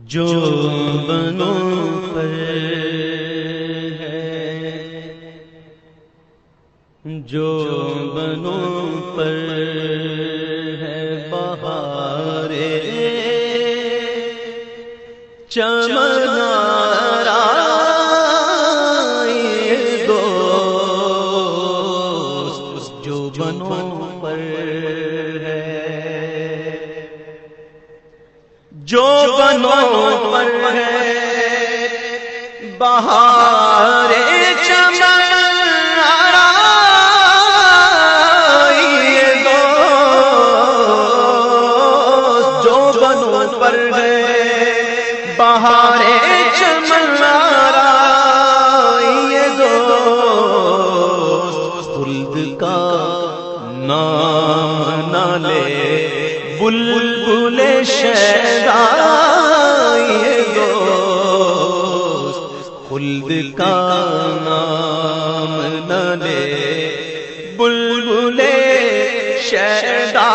جو بنوں پر ہے، جو بنوں پر ہے بہارے چمنارا دوست، جو بنوں پر ہے، جو بنوں پر ہے بہار چمنارا دوست، جو بنوں پر ہے بہار چمنارا یہ دوست، خلد کا نام نہ لے بلبل شیدا یہ دوست، خلد کا نام نہ لے بلبل شیدا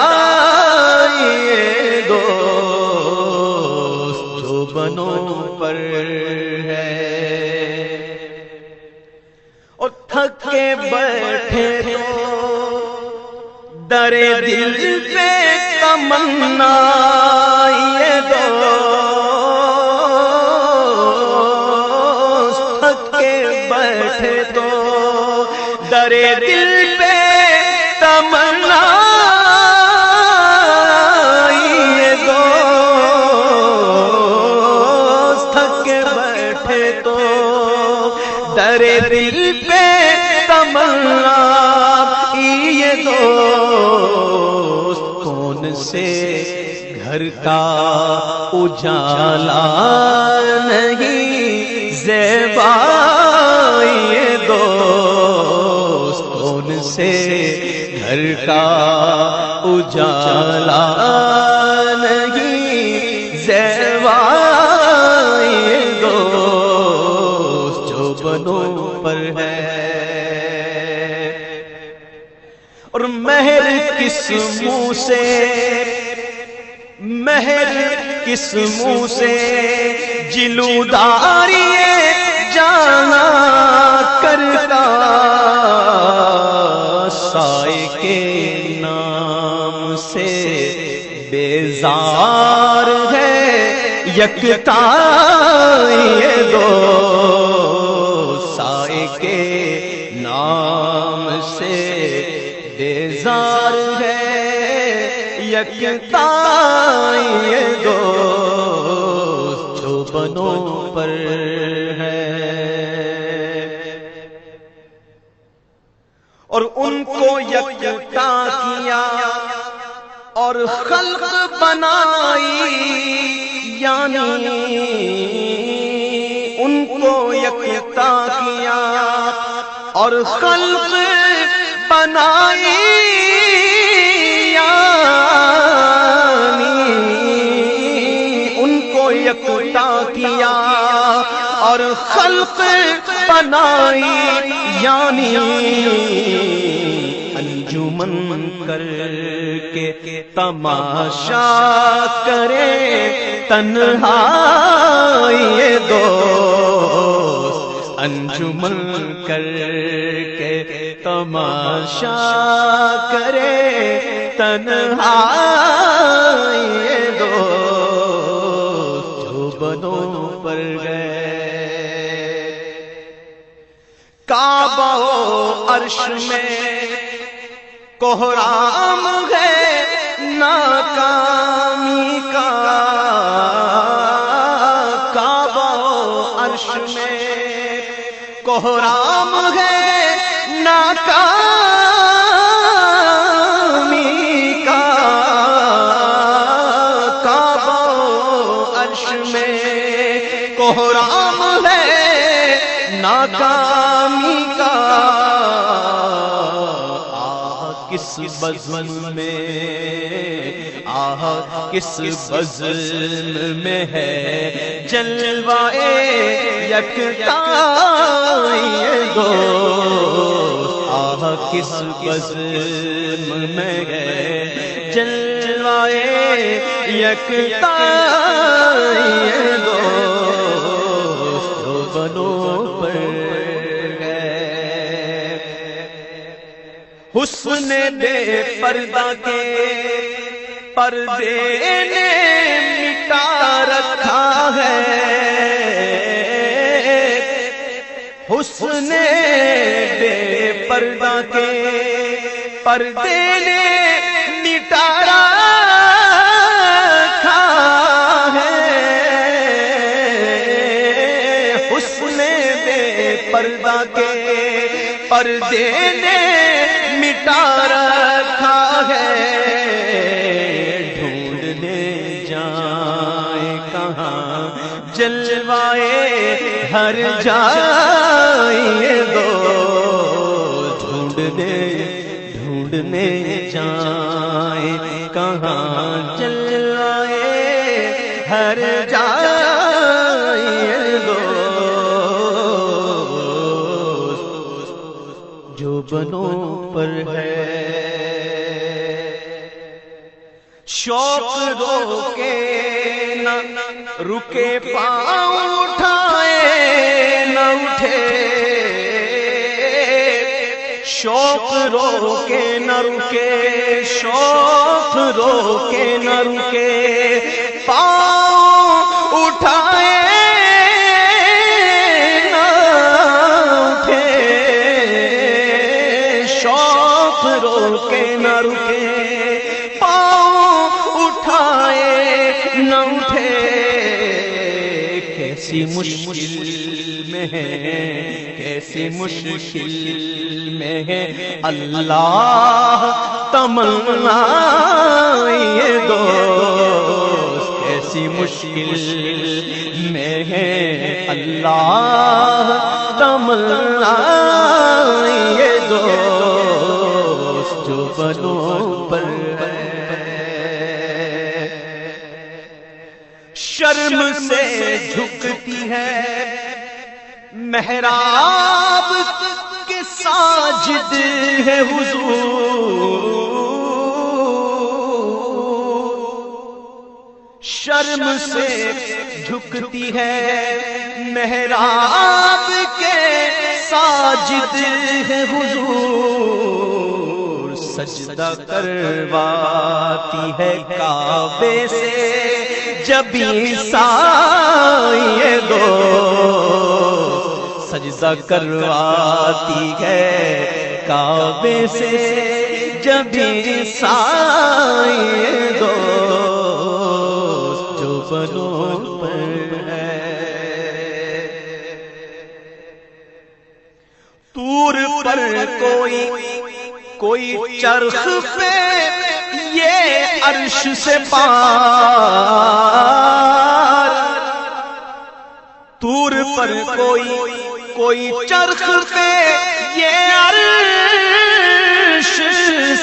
یہ دوست، جو بنوں پر ہے۔ اور تھک کے بیٹھے تو در دل پہ تمنا یہ دوست، تھک کے بیٹھے تو در دل پہ تمنا یہ دوست، تھک کے بیٹھے تو در دل پہ تمنا یہ دوست، کون سے گھر کا اجالا نہیں زیبا یہ دوست، کون سے گھر کا اجالا نہیں زیبا یہ دوست، جو بنوں پر ہے۔ اور مہر کس منہ سے، مہر کس منہ سے جلوداری جانا کرتا، سائے کے نام سے بیزار ہے یکتا یہ دوست، سائے کے نام سے بیزار ہے یکتا یہ دوست، جو بنوں پر ہے۔ اور ان کو یکتا کیا اور خلق بنائی، یعنی ان کو یکتا کیا اور خلق بنائی، یعنی ان کو یکتا کیا اور خلق بنائی، یعنی انجمن کر کے تماشا کرے تنہائی یہ دوست، انجمن کر کے تماشا کرے تنہائی یہ دوست، جو بنوں پر گئے۔ کعبہ و عرش میں کوہرام ہے ناکامی کا، کعبہ و عرش میں کوہرام ہے ناکامی کا، کعبہ و عرش میں کوہرام ہے ناکامی کا، کس بزم میں، آہ کس بزم میں ہے جلوائے یکتا یہ دوست، آہ کس بزم میں ہے جلوہ جائے یکتا یہ دوست جو بنوں پر گئے، حسن بے پردہ کے پردے نے مٹا رکھا ہے، حسن بے پردہ کے پردے نے مٹا رکھا ہے، حسن بے پردہ کے پردے نے مٹا رکھا ہے، ڈھونڈنے جائیں کہاں جلوائے ہر جائے دوست، ڈھونڈنے جائیں کہاں جلوائے ہر جائے دوست جو بنوں پر ہے، شوق روکے نہ رکے پاؤں اٹھائے نہ اٹھے، شوق روکے نہ رکے، شوق روکے نہ رکے، پاؤں اٹھائے نہ اٹھے، شوق روکے نہ رکے، پاؤں اٹھائے نہ اٹھے، کیسی مشکل میں ہے، کیسی مشکل میں ہے اللہ تمنا یہ دوست، کیسی مشکل میں ہے اللہ تمنا یہ دوست جو بنوں پر ہے، شرم سے جھکتی ہے محراب کے ساجد ہے حضور، شرم سے جھکتی ہے محراب کے ساجد ہے حضور، سجدہ کرواتی ہے کعبے سے جب عیسائی دوست، سجدہ کرواتی ہے کعبے سے جب عیسائی دوست جو بنوں پر ہے، طور پر کوئی چرخ پہ یہ عرش سے پار، طور پر کوئی چرخ پہ یہ عرش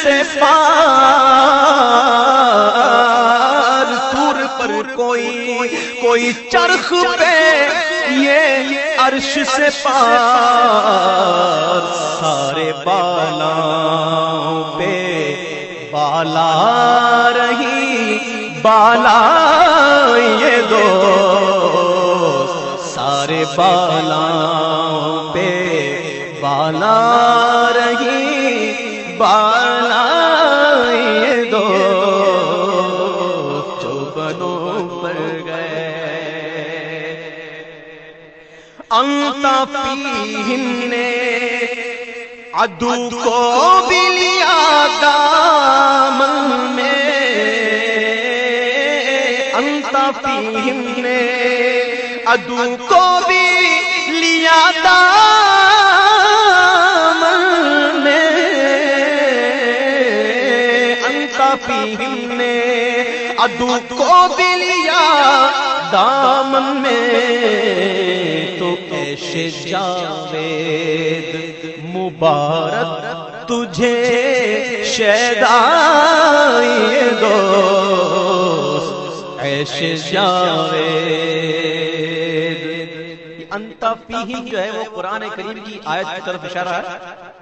سے پار، طور پر کوئی چرخ پہ یہ عرش سے پار، سارے بالاؤں پہ بالا رہی بالا یہ دوست، سارے بالاؤں پہ بالا رہی بالا یہ دوست جو بنوں پر گئے، انتا فیہم نے عدو کو بھی لیا دامن میں، انتا فیہم نے عدو کو بھی لیا دامن میں، انتا فیہم نے عدو کو بھی لیا دامن میں، تو ایشے جاوید مبارک تجھے شیدائے دوست، ایشے جاوید، انتا فیہم جو ہے وہ قرآن کریم کی آیت کی طرف اشارہ ہے،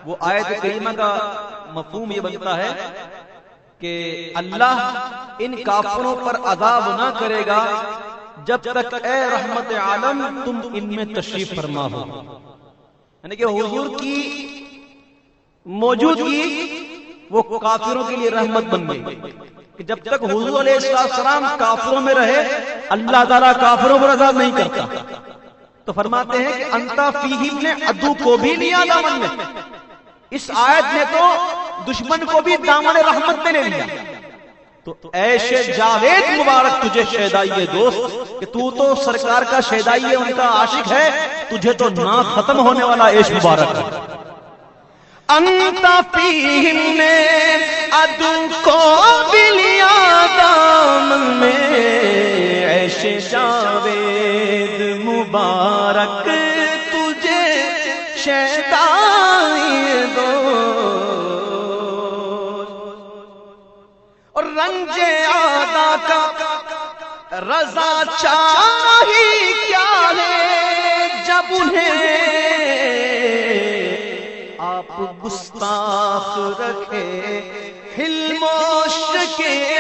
وہ آیت کریمہ کا مفہوم یہ بنتا ہے کہ اللہ ان کافروں پر عذاب نہ کرے گا جب تک اے رحمت عالم تم ان میں تشریف فرما ہو. یعنی کہ حضور کی موجودگی وہ کافروں کے لیے رحمت بن گئی کہ جب تک حضور علیہ السلام کافروں میں رہے اللہ تعالیٰ کافروں پر عذاب نہیں کرتا. تو فرماتے ہیں کہ انتا فیہم نے عدو کو بھی لیا دامن میں. اس آیت نے تو دشمن کو بھی دامن رحمت میں لے لیا. تو عیش جاوید مبارک تجھے شیدائی دوست کہ تو سرکار کا شیدائی ہے، ان کا عاشق ہے، تجھے تو نہ ختم ہونے والا عیش مبارک ہے. انتا فیہم نے عدو کو بھی لیا دامن میں، عیش جاوید مبارک تجھے شیدائی دو. اور رنج آدا کا رضا چاہی کیا ہے جب انہیں آپ گستاخ رکھے حلم و شکے